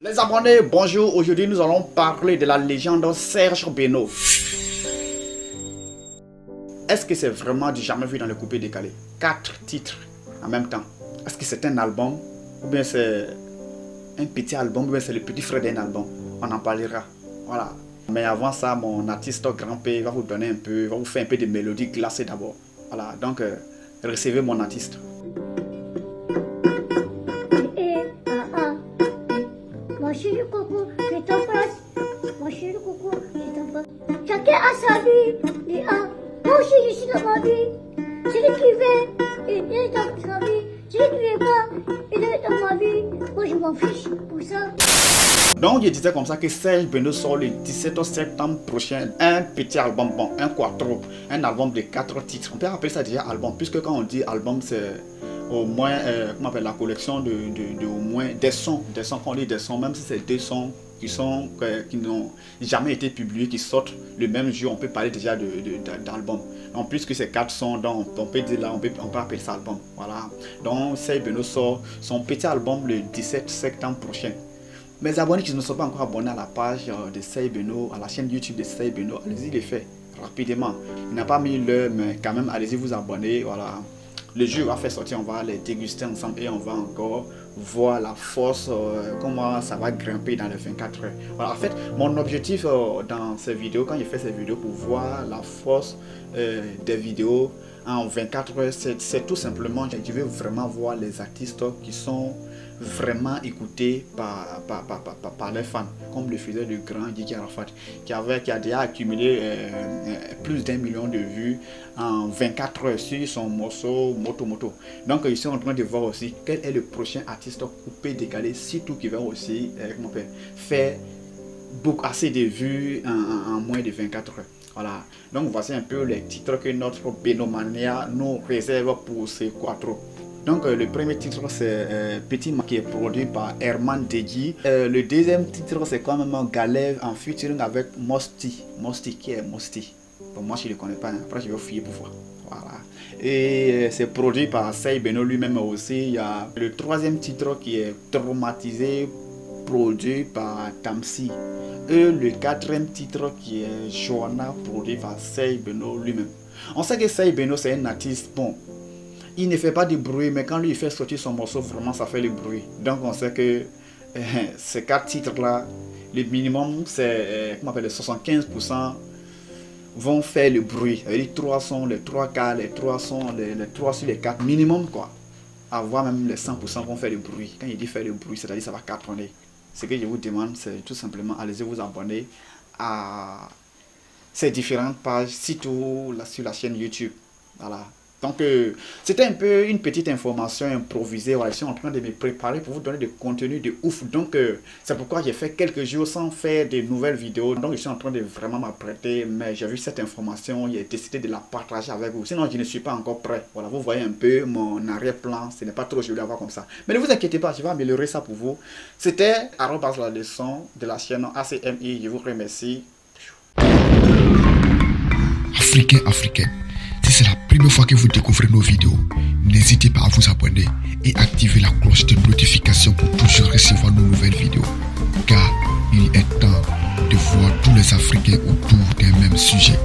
Les abonnés, bonjour. Aujourd'hui, nous allons parler de la légende Serge Beno. Est-ce que c'est vraiment du jamais vu dans le coupé décalé? 4 titres en même temps. Est-ce que c'est un album ou bien c'est un petit album ou bien c'est le petit frère d'un album? On en parlera. Voilà. Mais avant ça, mon artiste Grand P va vous donner un peu, va vous faire un peu de mélodie glacée d'abord. Voilà. Donc, recevez mon artiste. Mon chéri Coco, je t'embrasse. Mon chéri Coco, je t'embrasse. Chacun a sa vie. Et moi aussi, je suis dans ma vie. Celui qui veut, il est dans sa vie. Celui qui veut pas, il est dans ma vie. Moi, je m'en fiche pour ça. Donc, je disais comme ça que Serge Beno sort le 17 septembre prochain un petit album, bon, un quattro, un album de 4 titres. On peut appeler ça déjà album, puisque quand on dit album, c'est au moins, comment on appelle, la collection de au moins des sons, quand on dit des sons, même si c'est 2 sons qui n'ont jamais été publiés, qui sortent le même jour, on peut parler déjà d'album. En plus que c'est 4 sons, donc on peut dire là, on peut appeler ça album. Voilà. Donc Serge Beno sort son petit album le 17 septembre prochain. Mes abonnés qui ne sont pas encore abonnés à la page de Serge Beno, à la chaîne YouTube de Serge Beno, allez-y les faire rapidement. Il n'a pas mis l'heure, mais quand même, allez-y vous abonner. Voilà. Le jeu va faire sortir, on va les déguster ensemble et on va encore voir la force, comment ça va grimper dans les 24 heures. Voilà, en fait, mon objectif dans ces vidéos, quand je fais ces vidéos pour voir la force des vidéos en 24 heures, c'est tout simplement, je veux vraiment voir les artistes qui sont vraiment écoutés par les fans, comme le faisait le grand Diki Arafat, qui a déjà accumulé plus d'1 million de vues en 24 heures sur son morceau Moto. Donc je suis en train de voir aussi quel est le prochain artiste coupé décalé, surtout qui va aussi faire assez de vues en moins de 24 heures. Voilà, donc voici un peu les titres que notre Benomania nous réserve pour ces 4. Donc le premier titre c'est Petit Ma qui est produit par Herman Deji. Le deuxième titre c'est quand même Galère en featuring avec Mosti. Mosti, qui est Mosti? Bon, moi je ne le connais pas, hein. Après je vais fouiller pour voir. Voilà. Et c'est produit par Serge Beno lui-même aussi. Il y a le troisième titre qui est Traumatisé, produit par Tamsi. Et le quatrième titre qui est Joanna, produit par Serge Beno lui-même. On sait que Serge Beno c'est un artiste, bon, il ne fait pas de bruit, mais quand lui il fait sortir son morceau, vraiment ça fait le bruit. Donc on sait que ces 4 titres là, le minimum c'est 75% vont faire le bruit. Les 3 sons, les 3 quarts, les 3 sons, les 3 sur les 4 minimum quoi. Avoir même les 100% vont faire le bruit. Quand il dit faire le bruit, c'est-à-dire ça va cartonner. Ce que je vous demande, c'est tout simplement allez-y vous abonner à ces différentes pages, surtout sur la chaîne YouTube. Voilà. Donc, c'était un peu une petite information improvisée. Voilà, je suis en train de me préparer pour vous donner des contenus de ouf. Donc, c'est pourquoi j'ai fait quelques jours sans faire de nouvelles vidéos. Donc, je suis en train de vraiment m'apprêter. Mais j'ai vu cette information, j'ai décidé de la partager avec vous. Sinon, je ne suis pas encore prêt. Voilà, vous voyez un peu mon arrière-plan. Ce n'est pas trop joli à voir comme ça. Mais ne vous inquiétez pas, je vais améliorer ça pour vous. C'était la leçon de la chaîne ACMI. Je vous remercie. Africain. Si c'est la première fois que vous découvrez nos vidéos, n'hésitez pas à vous abonner et activer la cloche de notification pour toujours recevoir nos nouvelles vidéos. Car il est temps de voir tous les Africains autour d'un même sujet.